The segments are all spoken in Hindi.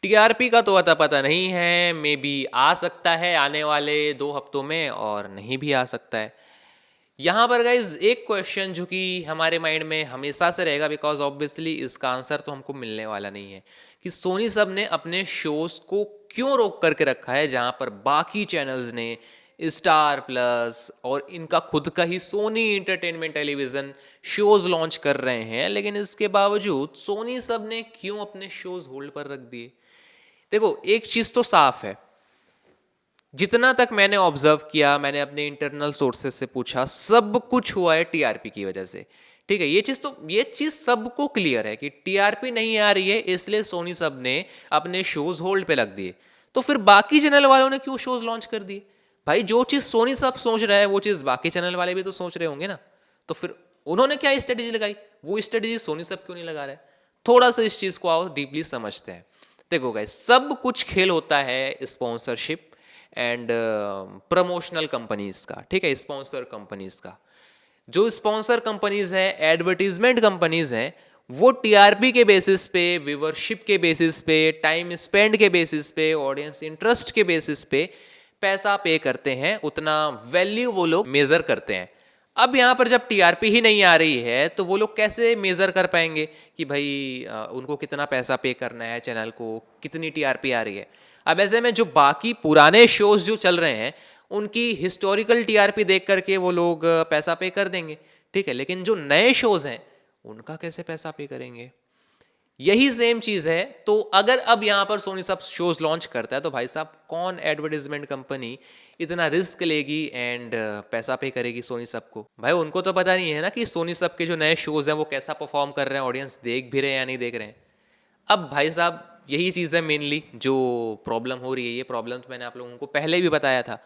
टीआरपी का तो अता पता नहीं है, मे बी आ सकता है आने वाले 2 हफ्तों में और नहीं भी आ सकता है। यहाँ पर गाइज एक क्वेश्चन जो कि हमारे माइंड में हमेशा से रहेगा, बिकॉज ऑब्वियसली इसका आंसर तो हमको मिलने वाला नहीं है कि सोनी सब ने अपने शोज को क्यों रोक करके रखा है, जहाँ पर बाकी चैनल्स ने स्टार प्लस और इनका खुद का ही Sony entertainment television shows launch कर रहे हैं, लेकिन इसके बावजूद सोनी सब ने क्यों अपने शोज होल्ड पर रख दिए। देखो एक चीज़ तो साफ है, जितना तक मैंने ऑब्जर्व किया, मैंने अपने इंटरनल सोर्सेस से पूछा, सब कुछ हुआ है टीआरपी की वजह से। ठीक है, ये चीज़ सबको क्लियर है कि टीआरपी नहीं आ रही है, इसलिए सोनी सब ने अपने शोज होल्ड पे रख दिए। तो फिर बाकी चैनल वालों ने क्यों शोज लॉन्च कर दिए? भाई जो चीज़ सोनी सब सोच रहा है वो चीज़ बाकी चैनल वाले भी तो सोच रहे होंगे ना। तो फिर उन्होंने क्या स्ट्रेटेजी लगाई, वो स्ट्रेटेजी सोनी सब क्यों नहीं लगा रहा है? थोड़ा सा इस चीज़ को आओ डीपली समझते हैं। देखो गाइस, सब कुछ खेल होता है स्पॉन्सरशिप एंड प्रमोशनल कंपनीज का। ठीक है, स्पॉन्सर कंपनीज का। जो स्पॉन्सर कंपनीज हैं, एडवर्टीजमेंट कंपनीज हैं, वो टीआरपी के बेसिस पे, व्यूवरशिप के बेसिस पे, टाइम स्पेंड के बेसिस पे, ऑडियंस इंटरेस्ट के बेसिस पे पैसा पे करते हैं, उतना वैल्यू वो लोग मेजर करते हैं। अब यहाँ पर जब टीआरपी ही नहीं आ रही है तो वो लोग कैसे मेजर कर पाएंगे कि भाई उनको कितना पैसा पे करना है, चैनल को कितनी टीआरपी आ रही है। अब ऐसे में जो बाकी पुराने शोज जो चल रहे हैं उनकी हिस्टोरिकल टीआरपी देख करके वो लोग पैसा पे कर देंगे। ठीक है, लेकिन जो नए शोज हैं उनका कैसे पैसा पे करेंगे? यही सेम चीज़ है। तो अगर अब यहाँ पर सोनी सब शोज लॉन्च करता है तो भाई साहब कौन एडवर्टीजमेंट कंपनी इतना रिस्क लेगी एंड पैसा पे करेगी सोनी सब को? भाई उनको तो पता नहीं है ना कि सोनी सब के जो नए शोज हैं वो कैसा परफॉर्म कर रहे हैं, ऑडियंस देख भी रहे हैं या नहीं देख रहे हैं। अब भाई साहब यही चीज़ है मेनली जो प्रॉब्लम हो रही है। ये प्रॉब्लम तो मैंने आप लोगों को पहले भी बताया था।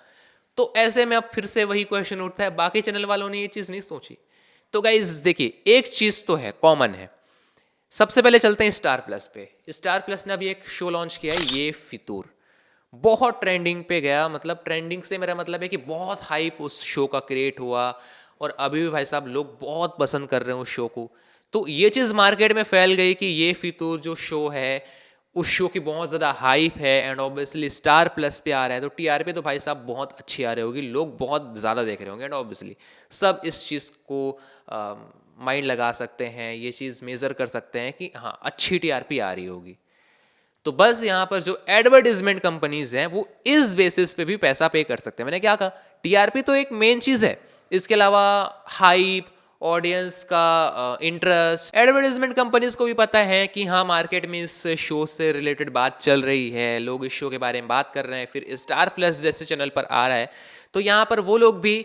तो ऐसे में अब फिर से वही क्वेश्चन उठता है, बाकी चैनल वालों ने ये चीज़ नहीं सोची? तो गाइज देखिए, एक चीज़ तो है, कॉमन है। सबसे पहले चलते हैं स्टार प्लस पे। स्टार प्लस ने अभी एक शो लॉन्च किया है, ये फितूर। बहुत ट्रेंडिंग पे गया, मतलब ट्रेंडिंग से मेरा मतलब है कि बहुत हाइप उस शो का क्रिएट हुआ और अभी भी भाई साहब लोग बहुत पसंद कर रहे हैं उस शो को। तो ये चीज़ मार्केट में फैल गई कि ये फितूर जो शो है, उस शो की बहुत ज़्यादा हाइप है एंड ऑब्वियसली स्टार प्लस पे आ रहा है तो टीआरपी तो भाई साहब बहुत अच्छी आ रही होगी, लोग बहुत ज़्यादा देख रहे होंगे एंड ऑब्वियसली सब इस चीज़ को माइंड लगा सकते हैं, ये चीज़ मेज़र कर सकते हैं कि हाँ अच्छी टीआरपी आ रही होगी। तो बस यहाँ पर जो एडवर्टीजमेंट कंपनीज हैं वो इस बेसिस पे भी पैसा पे कर सकते हैं। मैंने क्या कहा, टीआरपी तो एक मेन चीज़ है, इसके अलावा हाइप, ऑडियंस का इंटरेस्ट, एडवर्टीजमेंट कंपनीज को भी पता है कि हाँ मार्केट में इस शो से रिलेटेड बात चल रही है, लोग इस शो के बारे में बात कर रहे हैं, फिर स्टार प्लस जैसे चैनल पर आ रहा है तो यहाँ पर वो लोग भी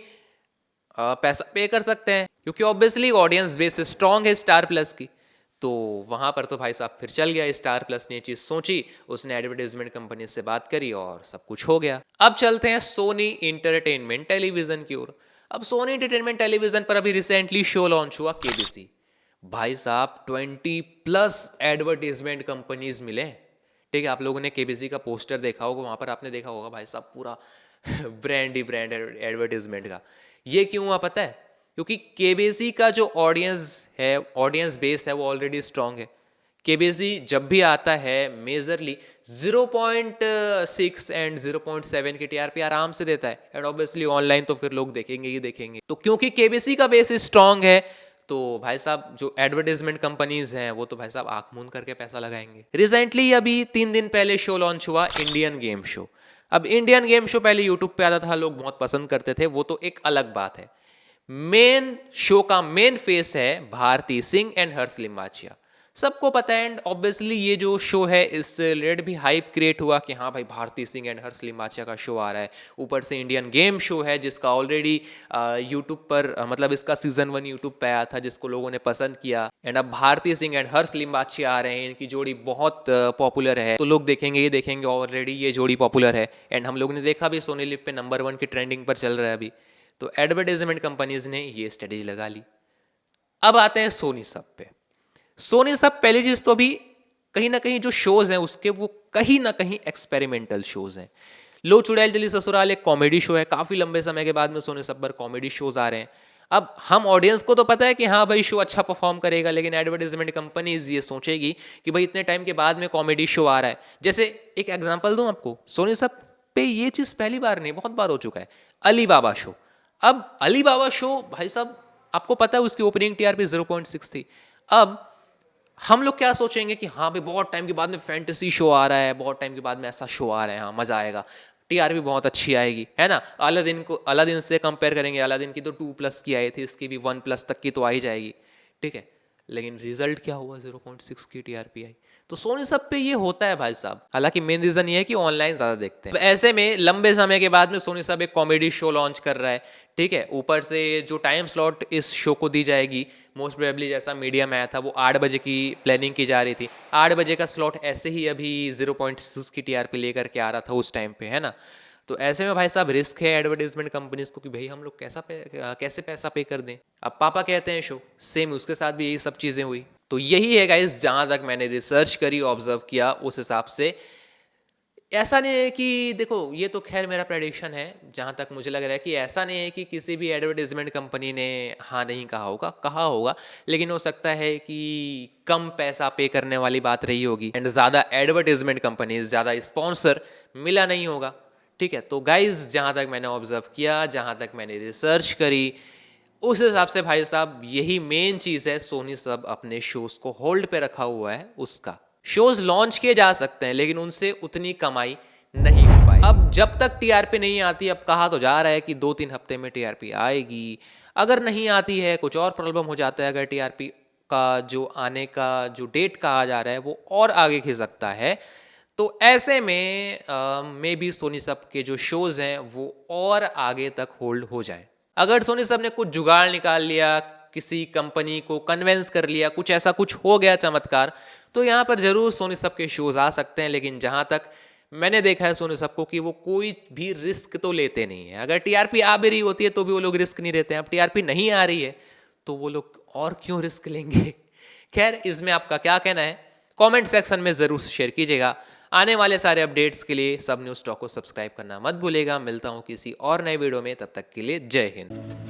पैसा पे कर सकते हैं क्योंकि ऑब्वियसली ऑडियंस बेस स्ट्रांग है स्टार प्लस की। तो वहाँ पर तो भाई साहब फिर चल गया, स्टार प्लस ने ये चीज़ सोची, उसने एडवर्टीजमेंट कंपनी से बात करी और सब कुछ हो गया। अब चलते हैं सोनी इंटरटेनमेंट टेलीविज़न की ओर। अब सोनी इंटरटेनमेंट टेलीविज़न पर अभी रिसेंटली शो लॉन्च हुआ केबीसी। भाई साहब 20+ एडवर्टीजमेंट कंपनीज मिले। ठीक है, आप लोगों ने केबीसी का पोस्टर देखा होगा, वहाँ पर आपने देखा होगा भाई साहब पूरा ब्रांड ही ब्रांड एडवर्टीजमेंट का। ये क्यों हुआ पता है? क्योंकि केबीसी का जो ऑडियंस है, ऑडियंस बेस है, वो ऑलरेडी स्ट्रांग है। केबीसी जब भी आता है मेजरली 0.6 एंड 0.7 की टीआरपी आराम से देता है एंड ऑब्वियसली ऑनलाइन तो फिर लोग देखेंगे ही देखेंगे। तो क्योंकि केबीसी का बेस स्ट्रांग है तो भाई साहब जो एडवर्टीजमेंट कंपनीज हैं वो तो भाई साहब आंख मूंद करके पैसा लगाएंगे। रिसेंटली अभी 3 दिन पहले शो लॉन्च हुआ इंडियन गेम शो। अब इंडियन गेम शो पहले यूट्यूब पे आता था, लोग बहुत पसंद करते थे, वो तो एक अलग बात है। मेन शो का मेन फेस है भारती सिंह एंड हर्ष लिम्बाचिया, सबको पता है एंड ऑब्वियसली ये जो शो है इससे रिलेटेड भी हाइप क्रिएट हुआ कि हाँ भाई भारती सिंह एंड हर्ष लिम्बाचिया का शो आ रहा है। ऊपर से इंडियन गेम शो है जिसका ऑलरेडी यूट्यूब पर मतलब इसका सीजन 1 यूट्यूब पे आया था जिसको लोगों ने पसंद किया एंड अब भारती सिंह एंड हर्ष लिम्बाचिया आ रहे हैं, इनकी जोड़ी बहुत पॉपुलर है तो लोग देखेंगे ही देखेंगे, ऑलरेडी ये जोड़ी पॉपुलर है एंड हम लोगों ने देखा भी सोनी लिव पे नंबर 1 की ट्रेंडिंग पर चल रहा है अभी। तो एडवर्टाइजमेंट कंपनीज ने ये स्ट्रेटेजी लगा ली। अब आते हैं सोनी सब पे। सोनी सब पहली चीज तो अभी कहीं ना कहीं जो शोज हैं उसके वो कहीं ना कहीं एक्सपेरिमेंटल शोज हैं। लो चुड़ैल जली ससुराल एक कॉमेडी शो है, काफी लंबे समय के बाद में सोनी सब पर कॉमेडी शोज आ रहे हैं। अब हम ऑडियंस को तो पता है कि हाँ भाई शो अच्छा परफॉर्म करेगा, लेकिन एडवर्टाइजमेंट कंपनीज ये सोचेगी कि भाई इतने टाइम के बाद में कॉमेडी शो आ रहा है। जैसे एक एग्जांपल दूं आपको, सोनी सब पे ये चीज़ पहली बार नहीं बहुत बार हो चुका है, अली बाबा शो। अब अली बाबा शो भाई साहब आपको पता है उसकी ओपनिंग टीआरपी 0.6 थी। अब हम लोग क्या सोचेंगे कि हाँ भाई बहुत टाइम के बाद में फैंटेसी शो आ रहा है, बहुत टाइम के बाद में ऐसा शो आ रहा है, हाँ मज़ा आएगा, टीआरपी बहुत अच्छी आएगी, है ना। अलादीन से कंपेयर करेंगे, अलादीन की तो 2+ की आई थी, इसकी भी 1+ तक की तो आ ही जाएगी, ठीक है। लेकिन रिजल्ट क्या हुआ, 0.6 की टीआरपी आई। तो सोनी सब पे ये होता है भाई साहब। हालांकि मेन रीजन ये है कि ऑनलाइन ज़्यादा देखते हैं। ऐसे में लंबे समय के बाद में सोनी सब एक कॉमेडी शो लॉन्च कर रहा है, ठीक है। ऊपर से जो टाइम स्लॉट इस शो को दी जाएगी, मोस्ट प्रोबेबली जैसा मीडिया में आया था वो 8 बजे की प्लानिंग की जा रही थी। 8 बजे का स्लॉट ऐसे ही अभी 0.6 की टीआरपी लेकर के आ रहा था उस टाइम पे, है ना। तो ऐसे में भाई साहब रिस्क है एडवर्टीजमेंट कंपनीज को कि भाई हम लोग कैसे पैसा पे कर दें। अब पापा कहते हैं शो, सेम उसके साथ भी यही सब चीज़ें हुई। तो यही है गाइस, जहाँ तक मैंने रिसर्च करी, ऑब्जर्व किया, उस हिसाब से ऐसा नहीं है कि देखो ये तो खैर मेरा प्रेडिक्शन है, जहाँ तक मुझे लग रहा है कि ऐसा नहीं है कि किसी भी एडवर्टीजमेंट कंपनी ने हाँ नहीं कहा होगा, लेकिन हो सकता है कि कम पैसा पे करने वाली बात रही होगी एंड ज़्यादा एडवर्टीजमेंट कंपनीज, ज़्यादा स्पॉन्सर मिला नहीं होगा, ठीक है। तो गाइज जहाँ तक मैंने ऑब्जर्व किया, जहाँ तक मैंने रिसर्च करी, उस हिसाब से भाई साहब यही मेन चीज़ है, सोनी सब अपने शोज़ को होल्ड पे रखा हुआ है। उसका शोज़ लॉन्च किए जा सकते हैं लेकिन उनसे उतनी कमाई नहीं हो पाई। अब जब तक टीआरपी नहीं आती, अब कहा तो जा रहा है कि 2-3 हफ्ते में टीआरपी आएगी। अगर नहीं आती है, कुछ और प्रॉब्लम हो जाता है, अगर टीआरपी का जो आने का जो डेट कहा जा रहा है वो और आगे खिसकता है, तो ऐसे में मे बी सोनी सब के जो शोज़ हैं वो और आगे तक होल्ड हो जाए। अगर सोनी सब ने कुछ जुगाड़ निकाल लिया, किसी कंपनी को कन्वेंस कर लिया, कुछ ऐसा कुछ हो गया चमत्कार, तो यहाँ पर ज़रूर सोनी सब के शोज़ आ सकते हैं। लेकिन जहाँ तक मैंने देखा है सोनी सब को कि वो कोई भी रिस्क तो लेते नहीं है। अगर टीआरपी आ भी रही होती है तो भी वो लोग रिस्क नहीं लेते हैं। अब टीआरपी नहीं आ रही है तो वो लोग और क्यों रिस्क लेंगे। खैर, इसमें आपका क्या कहना है कमेंट सेक्शन में ज़रूर शेयर कीजिएगा। आने वाले सारे अपडेट्स के लिए सब न्यूज़ टॉक को सब्सक्राइब करना मत भूलेगा। मिलता हूँ किसी और नए वीडियो में, तब तक के लिए जय हिंद।